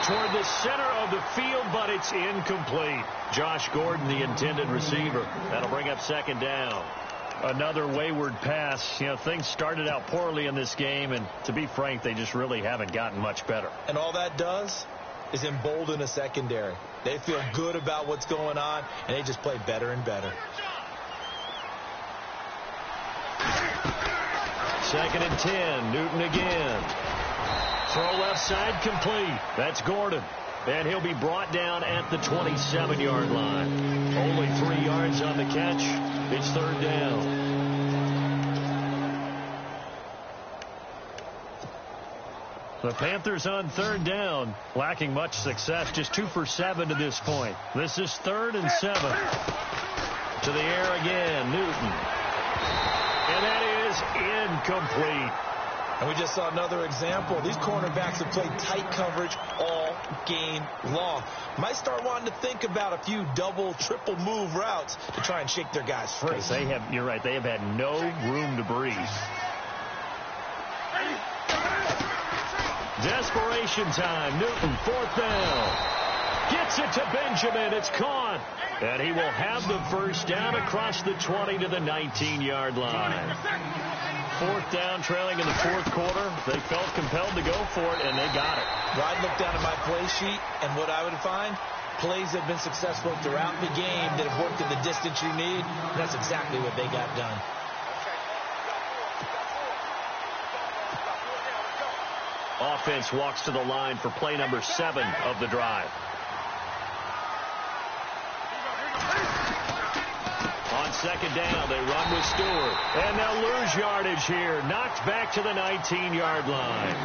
Toward the center of the field, but it's incomplete. Josh Gordon, the intended receiver. That'll bring up 2nd down. Another wayward pass. You know, things started out poorly in this game, and to be frank, they just really haven't gotten much better. And all that does is embolden a secondary. They feel good about what's going on, and they just play better and better. 2nd and 10. Newton again. Throw left side complete. That's Gordon. And he'll be brought down at the 27-yard line. Only 3 yards on the catch. It's 3rd down. The Panthers on 3rd down, lacking much success, just 2 for 7 to this point. This is 3rd and 7. To the air again, Newton. And that is incomplete. And we just saw another example. These cornerbacks have played tight coverage all game long. Might start wanting to think about a few double, triple move routes to try and shake their guys free. You're right, they have had no room to breathe. Desperation time. Newton, 4th down. Gets it to Benjamin. It's caught. And he will have the first down across the 20 to the 19-yard line. 4th down, trailing in the 4th quarter. They felt compelled to go for it, and they got it. Well, I'd look down at my play sheet, and what I would find, plays have been successful throughout the game that have worked in the distance you need. And that's exactly what they got done. Offense walks to the line for play number 7 of the drive. On second down. They run with Stewart. And they'll lose yardage here. Knocked back to the 19-yard line.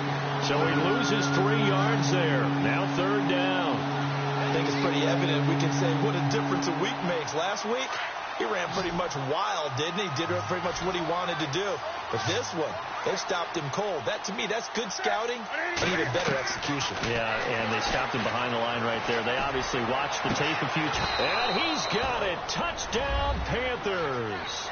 So he loses 3 yards there. Now third down. I think it's pretty evident. We can say what a difference a week makes. Last week, he ran pretty much wild, didn't he? Did pretty much what he wanted to do. But this one, they stopped him cold. That, to me, that's good scouting and even better execution. Yeah, and they stopped him behind the line right there. They obviously watched the tape a few times. And he's got it. Touchdown, Panthers.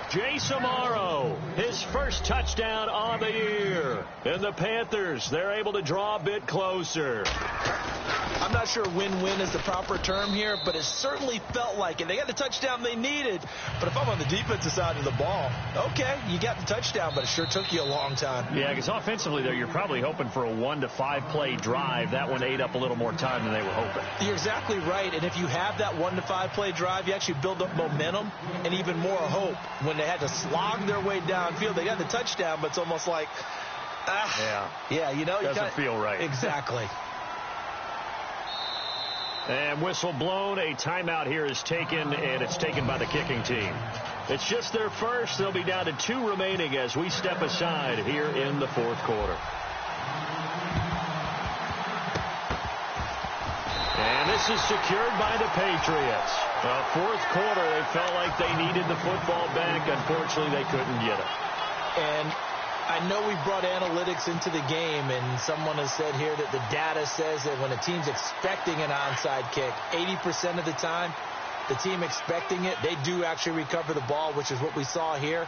Jay Samaro, his first touchdown on the year. And the Panthers, they're able to draw a bit closer. I'm not sure win-win is the proper term here, but it certainly felt like it. They got the touchdown they needed. But if I'm on the defensive side of the ball, okay, you got the touchdown, but it sure took you a long time. Yeah, because offensively, though, you're probably hoping for a 1 to 5 play drive. That one ate up a little more time than they were hoping. You're exactly right. And if you have that 1 to 5 play drive, you actually build up momentum and even more hope. When they had to slog their way downfield, they got the touchdown, but it's almost like, yeah, you know, doesn't feel right. Exactly. And whistle blown. A timeout here is taken, and it's taken by the kicking team. It's just their first. They'll be down to 2 remaining as we step aside here in the fourth quarter. And this is secured by the Patriots. Fourth quarter, they felt like they needed the football back. Unfortunately, they couldn't get it. And I know we brought analytics into the game, and someone has said here that the data says that when a team's expecting an onside kick, 80% of the time, the team expecting it, they do actually recover the ball, which is what we saw here.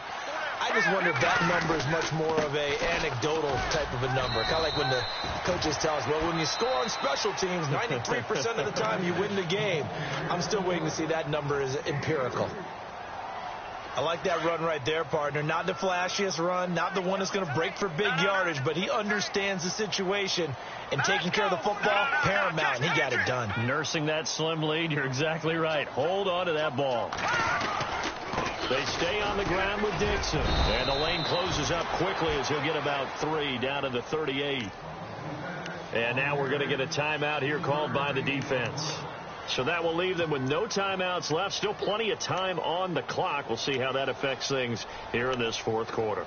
I just wonder if that number is much more of a anecdotal type of a number. Kind of like when the coaches tell us, well, when you score on special teams, 93% of the time you win the game. I'm still waiting to see that number is empirical. I like that run right there, partner. Not the flashiest run, not the one that's going to break for big yardage, but he understands the situation, and taking care of the football, paramount, and he got it done. Nursing that slim lead, you're exactly right. Hold on to that ball. They stay on the ground with Dixon, and the lane closes up quickly as he'll get about 3 down to the 38. And now we're going to get a timeout here called by the defense. So that will leave them with no timeouts left. Still plenty of time on the clock. We'll see how that affects things here in this fourth quarter.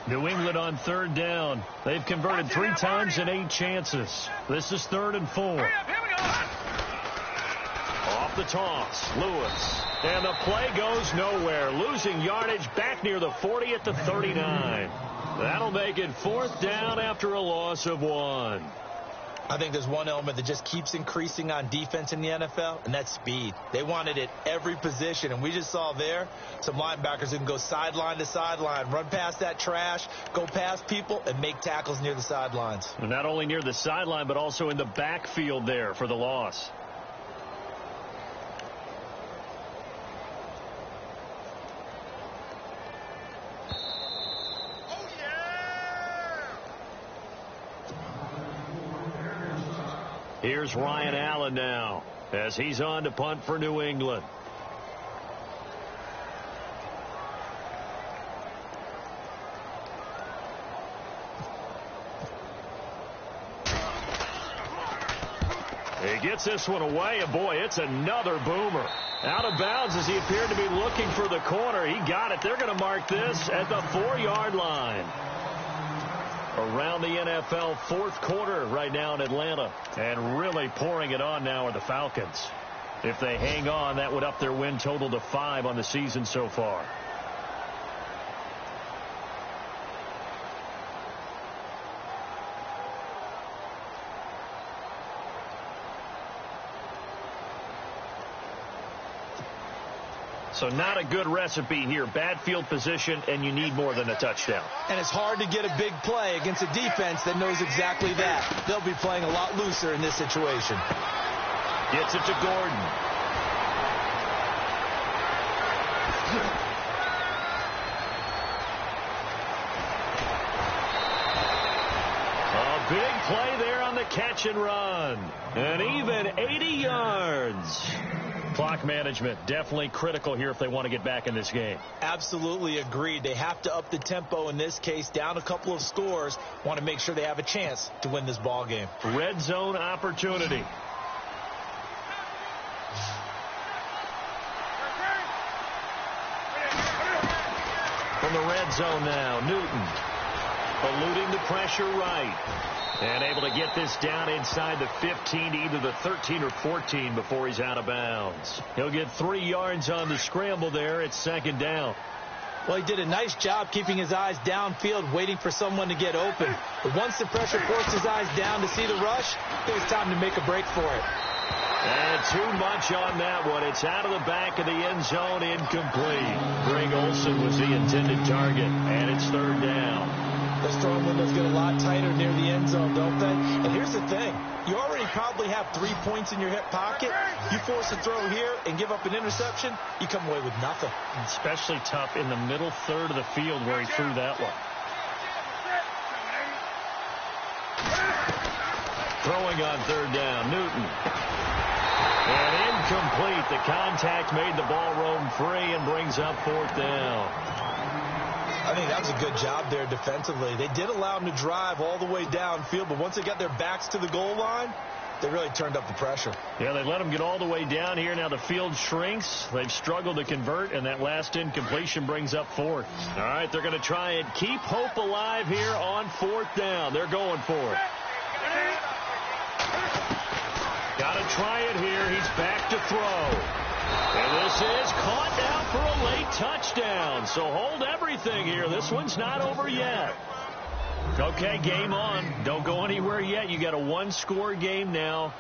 New England on third down. They've converted 3 times in 8 chances. This is 3rd and 4. Off the toss, Lewis. And the play goes nowhere. Losing yardage back near the 40 at the 39. That'll make it 4th down after a loss of 1. I think there's one element that just keeps increasing on defense in the NFL, and that's speed. They want it at every position, and we just saw there some linebackers who can go sideline to sideline, run past that trash, go past people, and make tackles near the sidelines. And not only near the sideline, but also in the backfield there for the loss. Here's Ryan Allen now as he's on to punt for New England. He gets this one away, and boy, it's another boomer. Out of bounds as he appeared to be looking for the corner. He got it. They're going to mark this at the 4-yard line. Around the NFL fourth quarter right now in Atlanta. And really pouring it on now are the Falcons. If they hang on, that would up their win total to 5 on the season so far. So not a good recipe here. Bad field position, and you need more than a touchdown. And it's hard to get a big play against a defense that knows exactly that. They'll be playing a lot looser in this situation. Gets it to Gordon. A big play there on the catch and run. And even 80 yards. Clock management definitely critical here if they want to get back in this game. Absolutely agreed. They have to up the tempo in this case, down a couple of scores. Want to make sure they have a chance to win this ball game. Red zone opportunity. the red zone now. Newton eluding the pressure right. And able to get this down inside the 15, either the 13 or 14 before he's out of bounds. He'll get 3 yards on the scramble there. It's second down. Well, he did a nice job keeping his eyes downfield, waiting for someone to get open. But once the pressure forced his eyes down to see the rush, it was time to make a break for it. And too much on that one. It's out of the back of the end zone, incomplete. Greg Olsen was the intended target, and it's third down. Those throwing windows get a lot tighter near the end zone, don't they? And here's the thing. You already probably have 3 points in your hip pocket. You force a throw here and give up an interception, you come away with nothing. Especially tough in the middle third of the field where he threw that one. Throwing on third down, Newton. And incomplete. The contact made the ball roam free and brings up fourth down. I think that was a good job there defensively. They did allow them to drive all the way downfield, but once they got their backs to the goal line, they really turned up the pressure. Yeah, they let them get all the way down here. Now the field shrinks. They've struggled to convert, and that last incompletion brings up fourth. All right, they're going to try and keep hope alive here on fourth down. They're going for it. Got to try it here. He's back to throw. And this is caught down for a late touchdown. So hold everything here. This one's not over yet. Okay, game on. Don't go anywhere yet. You got a 1-score game now.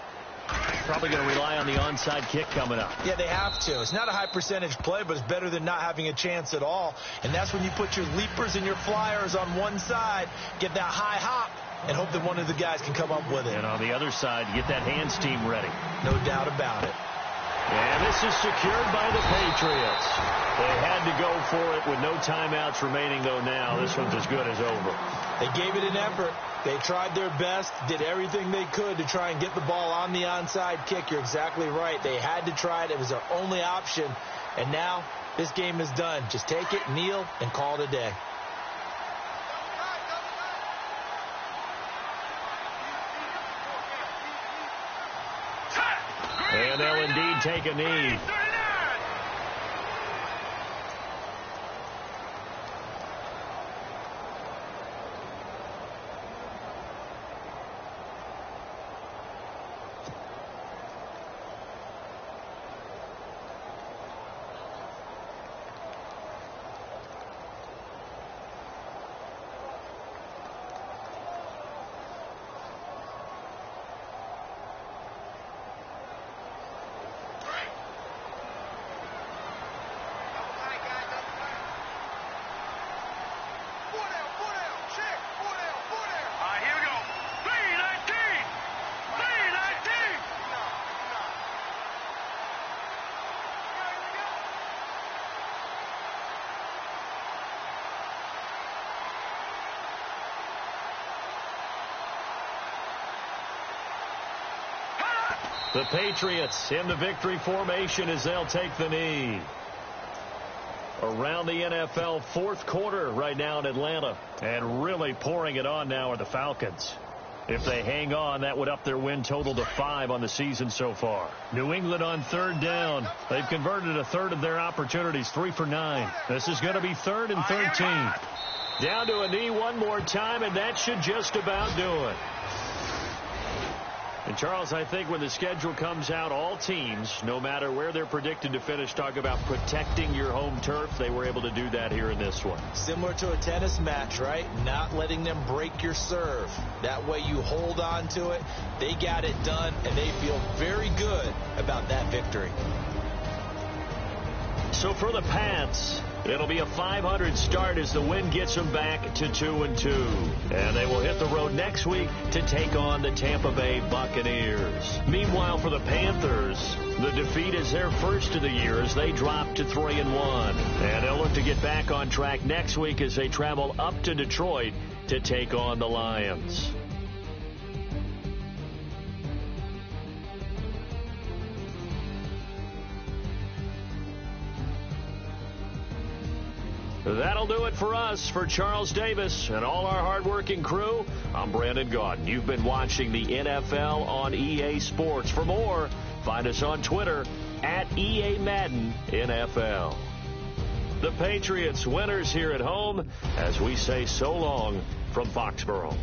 Probably going to rely on the onside kick coming up. Yeah, they have to. It's not a high percentage play, but it's better than not having a chance at all. And that's when you put your leapers and your flyers on one side, get that high hop, and hope that one of the guys can come up with it. And on the other side, get that hands team ready. No doubt about it. And this is secured by the Patriots. They had to go for it with no timeouts remaining, though now. This one's as good as over. They gave it an effort. They tried their best, did everything they could to try and get the ball on the onside kick. You're exactly right. They had to try it. It was their only option. And now this game is done. Just take it, kneel, and call it a day. And they'll indeed take a knee. The Patriots in the victory formation as they'll take the knee. Around the NFL, fourth quarter right now in Atlanta. And really pouring it on now are the Falcons. If they hang on, that would up their win total to 5 on the season so far. New England on third down. They've converted a third of their opportunities, 3 for 9. This is going to be 3rd and 13. Down to a knee one more time, and that should just about do it. And, Charles, I think when the schedule comes out, all teams, no matter where they're predicted to finish, talk about protecting your home turf. They were able to do that here in this one. Similar to a tennis match, right? Not letting them break your serve. That way you hold on to it. They got it done, and they feel very good about that victory. So for the Pats, it'll be a 500 start as the win gets them back to 2-2. And they will hit the road next week to take on the Tampa Bay Buccaneers. Meanwhile, for the Panthers, the defeat is their first of the year as they drop to 3-1. And they'll look to get back on track next week as they travel up to Detroit to take on the Lions. That'll do it for us. For Charles Davis and all our hardworking crew, I'm Brandon Gaudin. You've been watching the NFL on EA Sports. For more, find us on Twitter @EA Madden NFL. The Patriots winners here at home as we say so long from Foxborough.